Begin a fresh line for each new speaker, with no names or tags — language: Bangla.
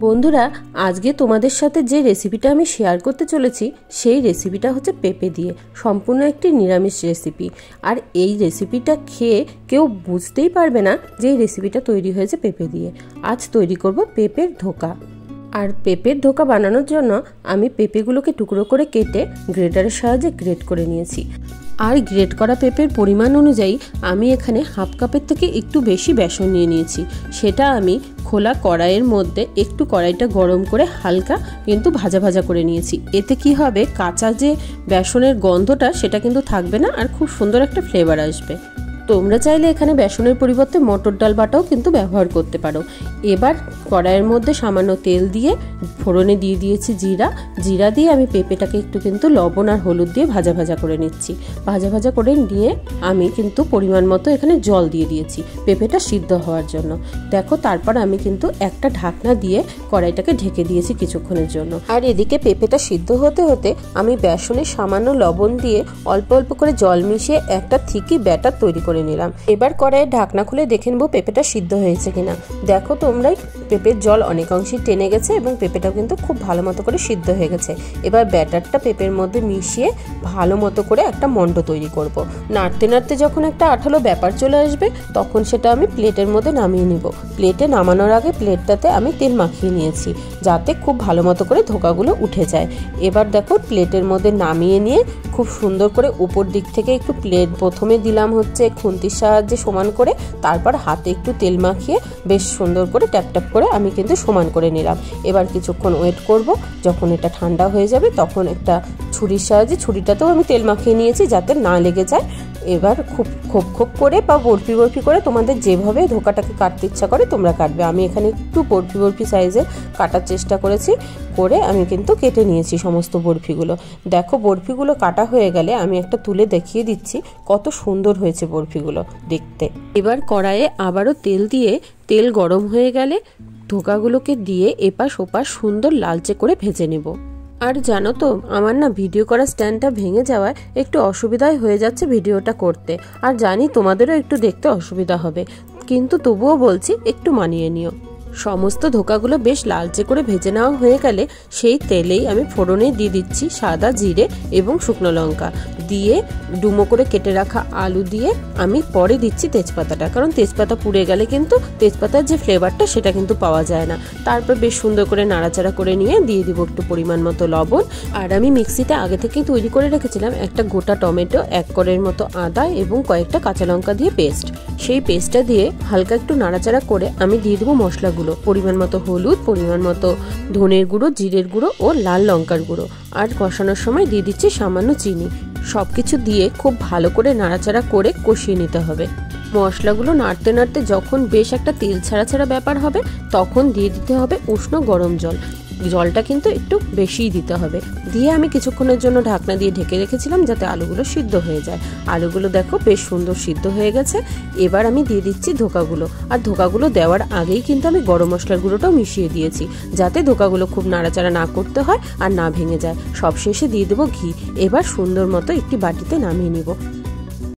বন্ধুরা আজকে তোমাদের সাথে যে রেসিপিটা আমি শেয়ার করতে চলেছি সেই রেসিপিটা হচ্ছে পেঁপে দিয়ে সম্পূর্ণ একটি নিরামিষ রেসিপি। আর এই রেসিপিটা খেয়ে কেউ বুঝতেই পারবে না যে এই রেসিপিটা তৈরি হয়েছে পেঁপে দিয়ে। আজ তৈরি করব পেঁপের ধোকা। আর পেঁপের ধোকা বানানোর জন্য আমি পেঁপেগুলোকে টুকরো করে কেটে গ্রেটারের সাহায্যে গ্রেট করে নিয়েছি। আর গ্রেট করা পেঁপের পরিমাণ অনুযায়ী আমি এখানে হাফ কাপের থেকে একটু বেশি বেসন নিয়ে নিয়েছি। সেটা আমি খোলা কড়াইয়ের মধ্যে একটু কড়াইটা গরম করে হালকা কিন্তু ভাজা ভাজা করে নিয়েছি। এতে কি হবে, কাঁচা যে বেসনের গন্ধটা সেটা কিন্তু থাকবে না, আর খুব সুন্দর একটা ফ্লেভার আসবে। তোমরা চাইলে এখানে বেসনের পরিবর্তে মটর ডাল বাটাও কিন্তু ব্যবহার করতে পারো। এবার কড়াইয়ের মধ্যে সামান্য তেল দিয়ে ফোড়নে দিয়ে দিয়েছি জিরা দিয়ে আমি পেঁপেটাকে একটু কিন্তু লবণ আর হলুদ দিয়ে ভাজা ভাজা করে নিচ্ছি। ভাজা ভাজা করে নিয়ে আমি কিন্তু পরিমাণ মতো এখানে জল দিয়ে দিয়েছি পেঁপেটা সিদ্ধ হওয়ার জন্য। দেখো, তারপর আমি কিন্তু একটা ঢাকনা দিয়ে কড়াইটাকে ঢেকে দিয়েছি কিছুক্ষণের জন্য। আর এদিকে পেঁপেটা সিদ্ধ হতে হতে আমি বেসনে সামান্য লবণ দিয়ে অল্প অল্প করে জল মিশিয়ে একটা থিকি ব্যাটার তৈরি করে নিলাম। এবার কড়াইয়ের ঢাকনা খুলে দেখে নেবো পেঁপেটা সিদ্ধ হয়েছে কিনা। দেখো তোমরাই, পেঁপের জল অনেক অংশে টেনে গেছে এবং পেঁপেটাও কিন্তু খুব ভালো মতো করে সিদ্ধ হয়ে গেছে। এবার ব্যাটারটা পেঁপের মধ্যে মিশিয়ে ভালো মতো করে একটা মণ্ড তৈরি করব। নাড়তে নাড়তে যখন একটা আঠালো ব্যাপার চলে আসবে তখন সেটা আমি প্লেটের মধ্যে নামিয়ে নিব। প্লেটে নামানোর আগে প্লেটটাতে আমি তেল মাখিয়ে নিয়েছি যাতে খুব ভালো মতো করে ধোকাগুলো উঠে যায়। এবার দেখো, প্লেটের মধ্যে নামিয়ে নিয়ে খুব সুন্দর করে উপর দিক থেকে একটু প্লেট প্রথমে দিলাম হচ্ছে খুন্তির সাহায্যে সমান করে, তারপর হাতে একটু তেল মাখিয়ে বেশ সুন্দর করে ট্যাপ ট্যাপ করে আমি কিন্তু সমান করে নিলাম। এবার কিছুক্ষণ ওয়েট করব, যখন এটা ঠান্ডা হয়ে যাবে তখন একটা ছুরির সাহায্যে, ছুরিটাতেও আমি তেল মাখিয়ে নিয়েছি যাতে না লেগে যায়। এবার খুব খোপ খোপ করে বা বরফি বরফি করে তোমাদের যেভাবে ধোকাটাকে কাটতে ইচ্ছা করে তোমরা কাটবে। আমি এখানে একটু বরফি বরফি সাইজের কাটার চেষ্টা করেছি, করে আমি কিন্তু কেটে নিয়েছি সমস্ত বরফিগুলো। দেখো, বরফিগুলো কাটা হয়ে গেলে আমি একটা তুলে দেখিয়ে দিচ্ছি কত সুন্দর হয়েছে বরফিগুলো দেখতে। এবার কড়াইয়ে আবারও তেল দিয়ে, তেল গরম হয়ে গেলে ধোকাগুলোকে দিয়ে এপাশ ওপাশ সুন্দর লালচে করে ভেজে নেব। আর জানো তো, আমার না ভিডিও করার স্ট্যান্ডটা ভেঙে যাওয়ায় একটু অসুবিধাই হয়ে যাচ্ছে ভিডিওটা করতে। আর জানি তোমাদেরও একটু দেখতে অসুবিধা হবে, কিন্তু তবুও বলছি একটু মানিয়ে নিও। সমস্ত ধোকাগুলো বেশ লালচে করে ভেজে নেওয়া হয়ে গেলে সেই তেলেই আমি ফোড়নে দিয়ে দিচ্ছি সাদা জিরে এবং শুকনো লঙ্কা দিয়ে ডুমো করে কেটে রাখা আলু দিয়ে আমি পরে দিচ্ছি তেজপাতাটা, কারণ তেজপাতা পুড়ে গেলে কিন্তু তেজপাতার যে ফ্লেভারটা সেটা কিন্তু পাওয়া যায় না। তারপর বেশ সুন্দর করে নাড়াচাড়া করে নিয়ে দিয়ে দিব একটু পরিমাণ মতো লবণ। আর আমি মিক্সিতে আগে থেকেই তৈরি করে রেখেছিলাম একটা গোটা টমেটো, 1 কোরের মতো আদা এবং কয়েকটা কাঁচা লঙ্কা দিয়ে পেস্ট। সেই পেস্টটা দিয়ে হালকা একটু নাড়াচাড়া করে আমি দিয়ে দেবো মশলাগুলো, পরিমাণ মতো হলুদ, পরিমাণ মতো ধনের গুঁড়ো, জিরের গুঁড়ো ও লাল লঙ্কার গুঁড়ো। আর কষানোর সময় দিয়ে দিচ্ছি সামান্য চিনি। সবকিছু দিয়ে খুব ভালো করে নাড়াচাড়া করে কষিয়ে নিতে হবে। মশলাগুলো নাড়তে নাড়তে যখন বেশ একটা তেল ছাড়া ছাড়া ব্যাপার হবে তখন দিয়ে দিতে হবে উষ্ণ গরম জল। জলটা কিন্তু একটু বেশিই দিতে হবে। দিয়ে আমি কিছুক্ষণের জন্য ঢাকনা দিয়ে ঢেকে রেখেছিলাম যাতে আলুগুলো সিদ্ধ হয়ে যায়। আলুগুলো দেখো বেশ সুন্দর সিদ্ধ হয়ে গেছে। এবার আমি দিয়ে দিচ্ছি ধোকাগুলো। আর ধোকাগুলো দেওয়ার আগেই কিন্তু আমি গরম মশলার গুঁড়োটাও মিশিয়ে দিয়েছি যাতে ধোকাগুলো খুব নাড়াচাড়া না করতে হয় আর না ভেঙে যায়। সবশেষে দিয়ে দেবো ঘি। এবার সুন্দর মতো একটি বাটিতে নামিয়ে নিব।